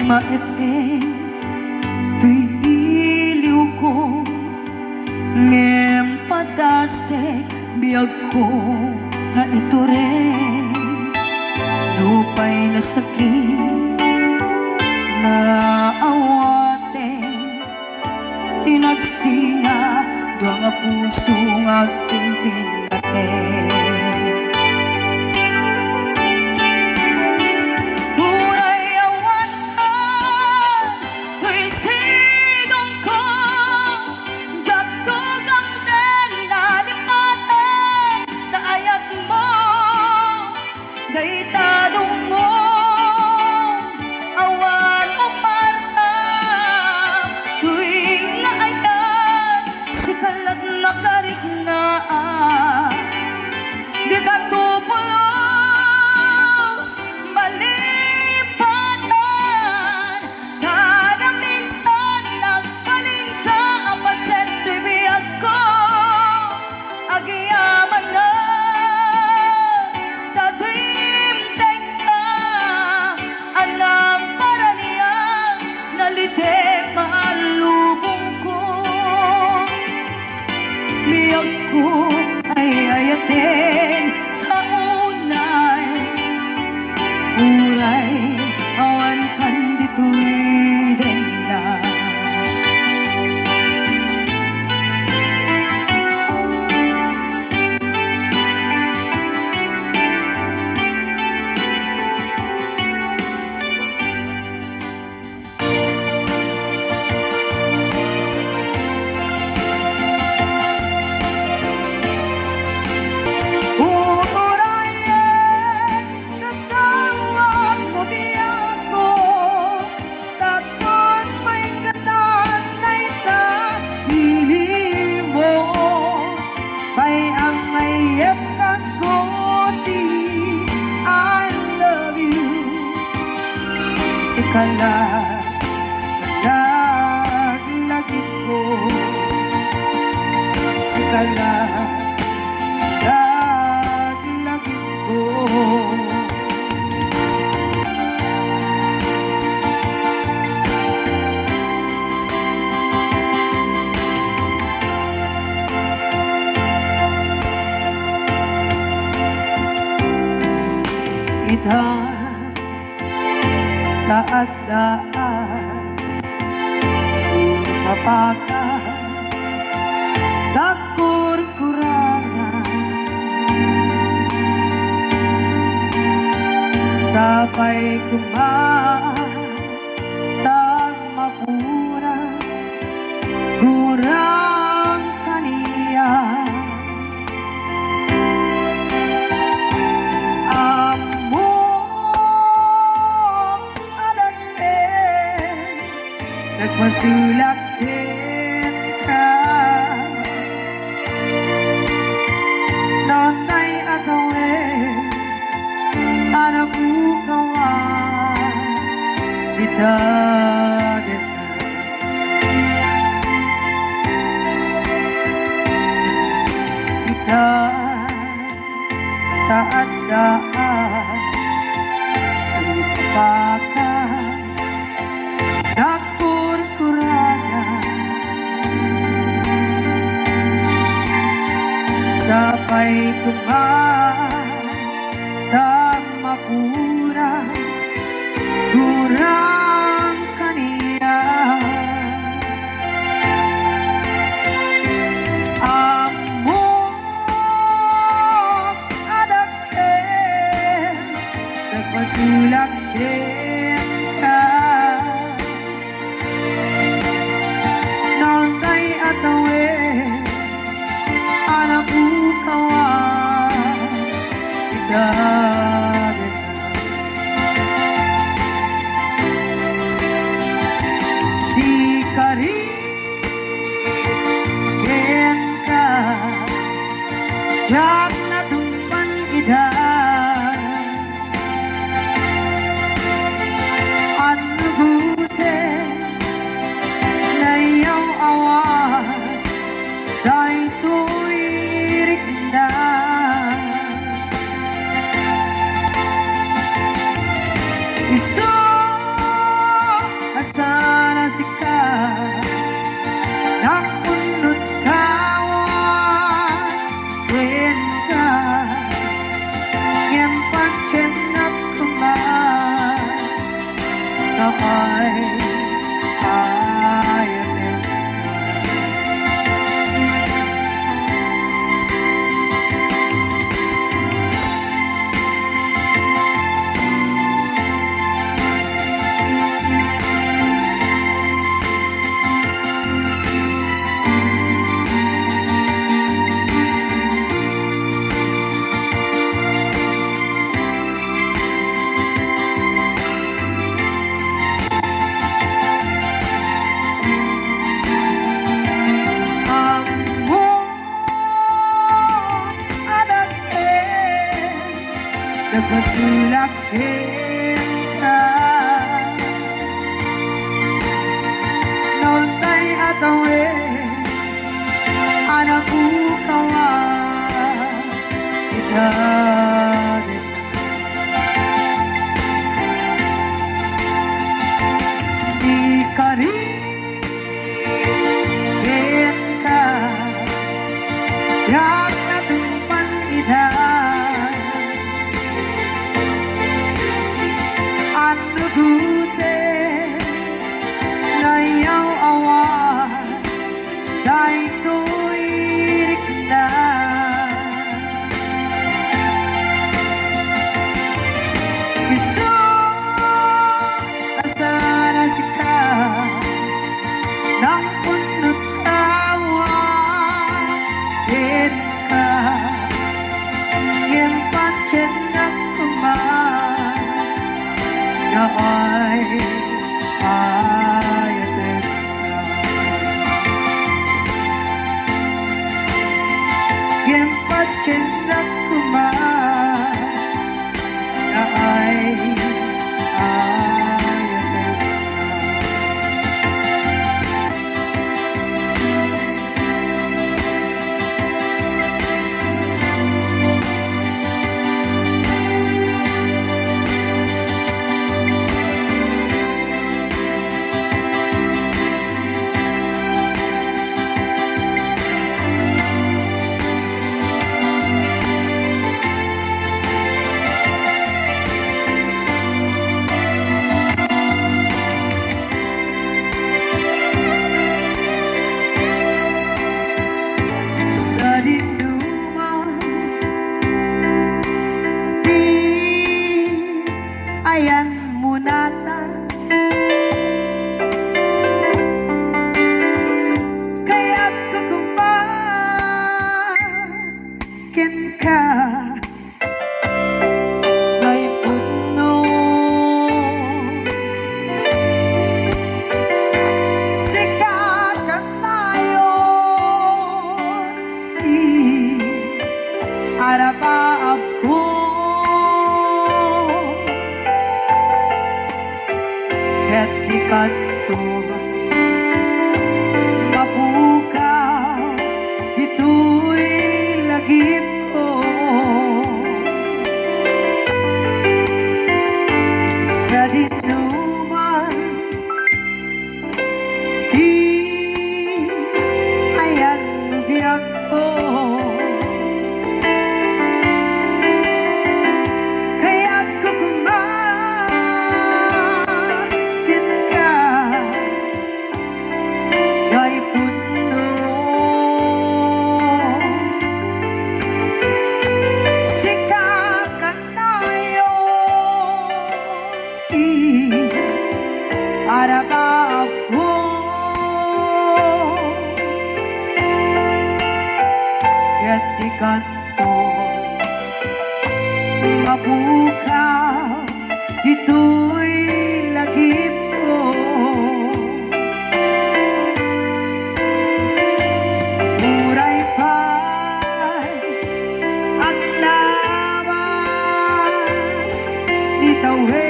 maepeng tuy iliw ko ngem padase biyag ko nga ito rin lupay na sakit na awate hinagsinga doa nga puso nga aking pinate. Ko ay ayatin kaunay uray awan kan dito'y denda. Kala naglagit ko sikala naglagit ko ita taat-taat sumapakan takur-kurangan sampai kumahan tak mapuras kurang kaniya nagmasulak din ka nonay atawin anak bukawan bitagin kita taat-taat sumpakan sampai kumahan tak mapuras kurang kaniya amo adakin nagpasulak din ka nonday atawin anak bukawan bitagin di karigin ka jak na tumpan ida ano buti na iyong awan dahil kita nontay atawe anak kawa kita di kari kita jangan tumpal ida gute na yaw awa dahil tuwirik na gusto asana sika ng punot tawa din ka yung pancen na kumain ay ayatin na yang pacinta kumain na ay ayatin ayan muna ta kaya't kukumpakin ka ay puno sikat tayo arapaap ko at ikanto mabukaw ito'y lagip ko sa dinuman di ayan biyak ko kaya't para ba ako kaya't ikanto mabukaw ito'y lagip ko muray pa'y ang lawas ni Tawe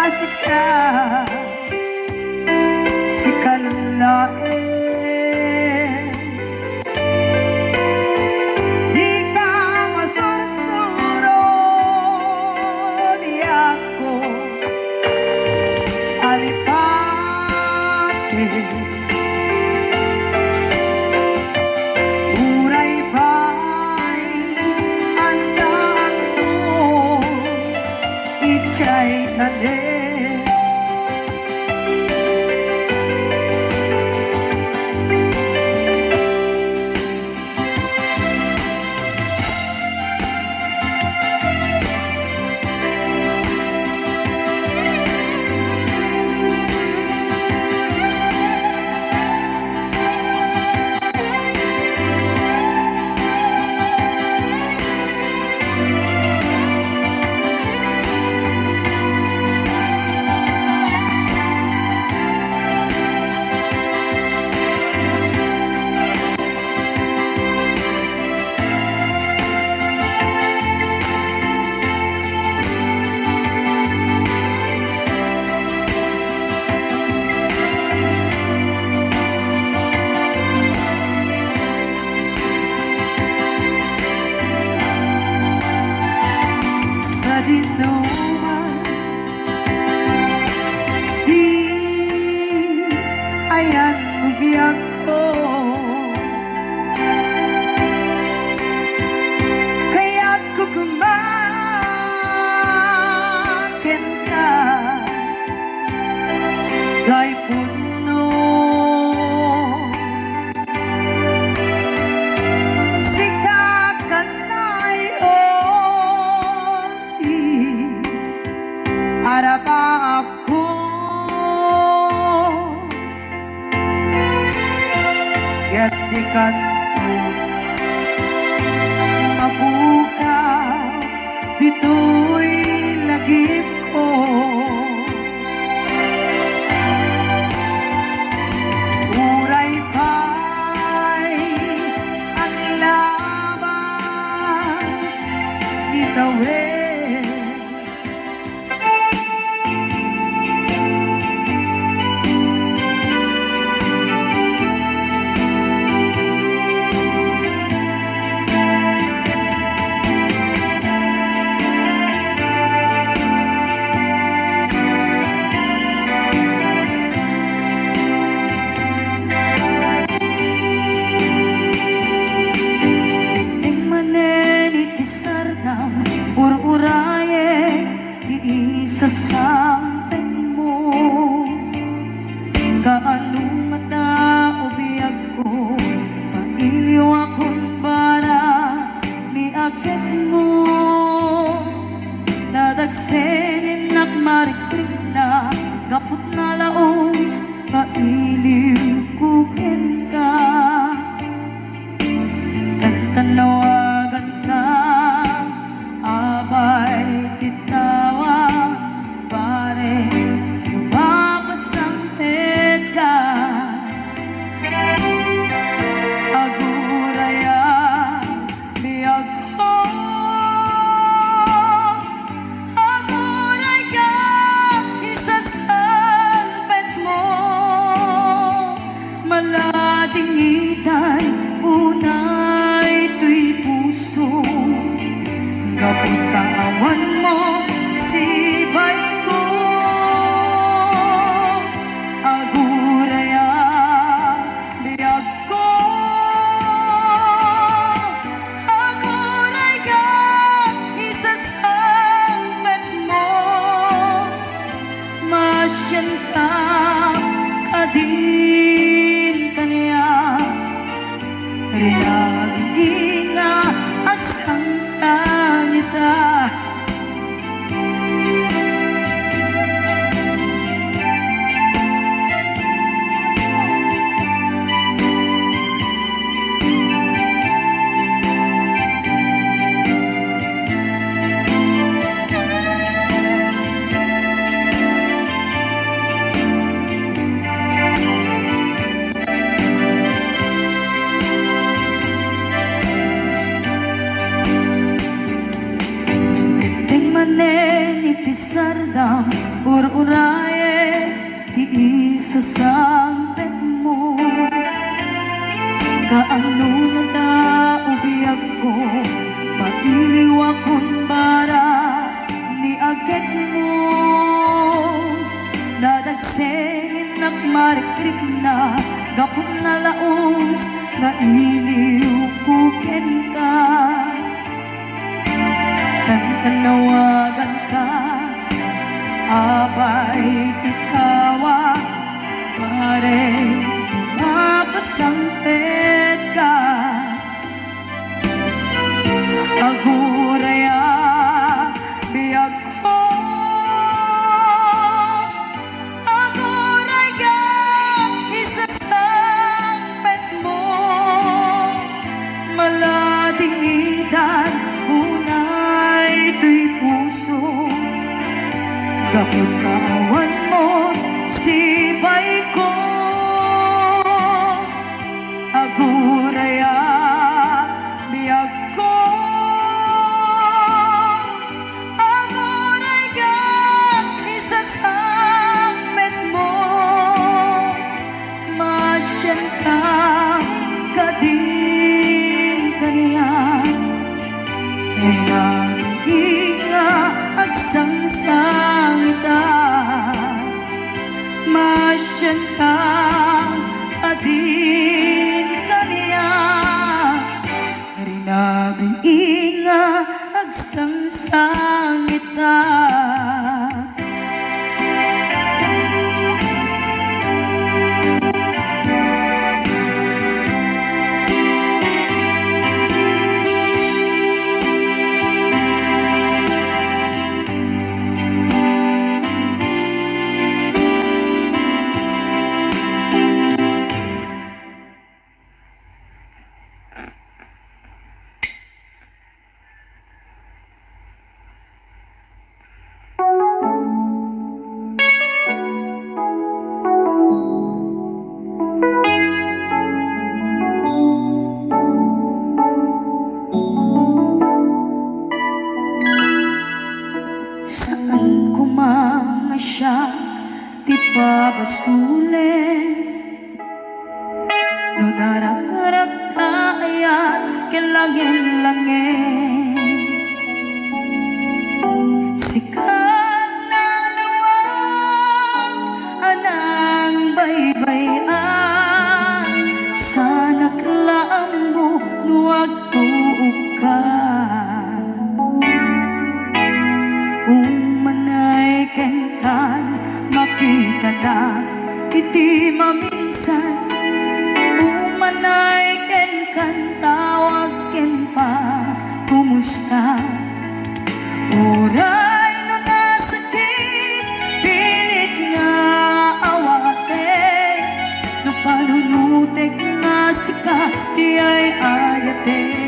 asika nagdikat ko mabukaw dito'y lagip ko uray pa'y ang labas nitawid Ur-uraye di isa sampen mo kaano mata ubiyag ko mailiw akong bara ni agad mo nadagsenin at marikrik na gapot na laos mailiw kukin ka kantanawagan ka abay titawa pare lumapasangit ka aguraya biyag ko aguraya isasalpet mo malading itay unay tuy puso kapuntawan mo sibay ko aguraya biyag ko aguraya isasampet mo masyan ka kadin kanya rinaging at sangsangita Itisardam ur-uraye iisa sampen mo kaano na ubiyag ko mailiw akong bara ni agad mo nadagsenin at marikrik na gapon na laos na iliw kukin ka kantanawagan ka abay titawa pare mapasangpet ka aguraya biyag ko aguraya isasampet mo malading idan unay tuy puso kapag kaawan mo sibay ko aguraya biyag ko aguraya isasampet mo masyan ka kadin kaniya naging agsangsangita masyan ka adin kaniya rinaging agsangsangita basulen no darak-darak ayat kelangin-langin sikat na lawang anang baybayan sana klaan mo nuwag tuog ka manay kenkan makita na iti maminsan manay kenkan tawag ken pa kumusta oray no nasakit pilit nga awate no panunutek nga sika di ay ayate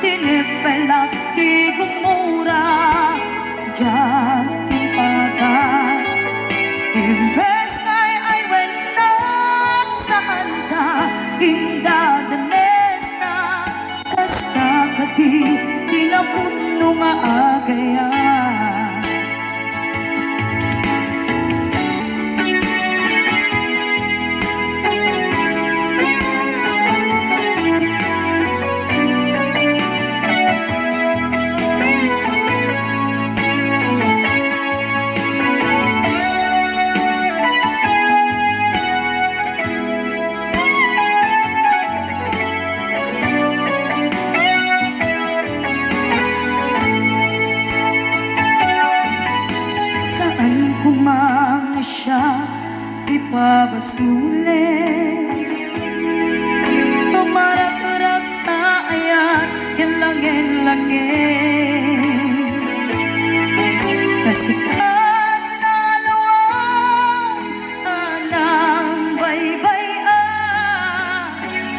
tinipelak di gumura diyan impagat imbes kay ay wenak saan ka indadanes na kasta kadi tinapuno nga agaya kumanga siya ipabasulit tumarap-rap na ayat kilangin-langin kasikat na lawang anang baybayan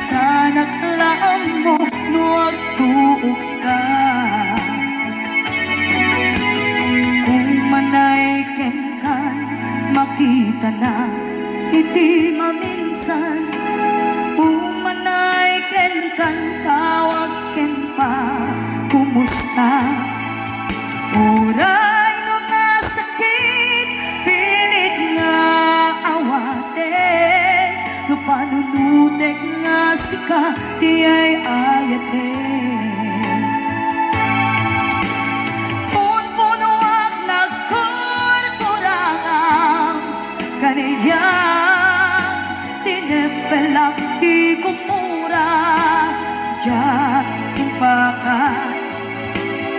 sana klaan mo nuwag tuog ka kung manay makita na iti maminsan umanay ken kan tawag ken pa kumusta oray no nasakit pilit nga awate no panunutek nga sika di ay ayate kaniya tinipelak di kumura diyan impagat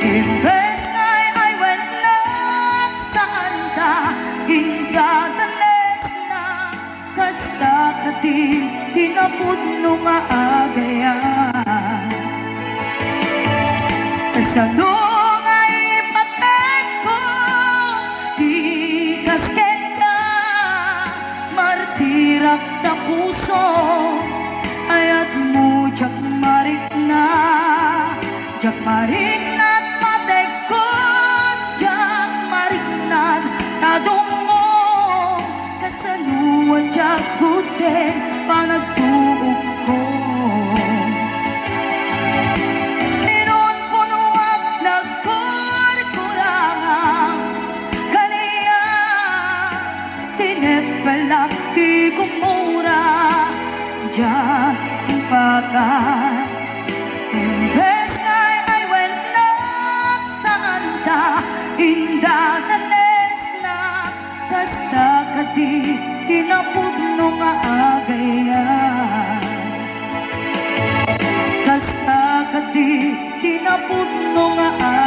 imbes kay ay wenak saan ka indadanes na kasta kadi tinapuno nga agaya kasano nga ipatek ko di kaske martirak na puso ayat mo jak marik na patek ko jak marik na tadong mo kasaluan jak kute panagtuog ko inon punuak nagkurkurangang kaniya tinipelak di kumura diyan impagat imbes kay ay wenak saan ka indadanes na kasta kadi tinapuno nga agaya kasta kadi tinapuno nga agaya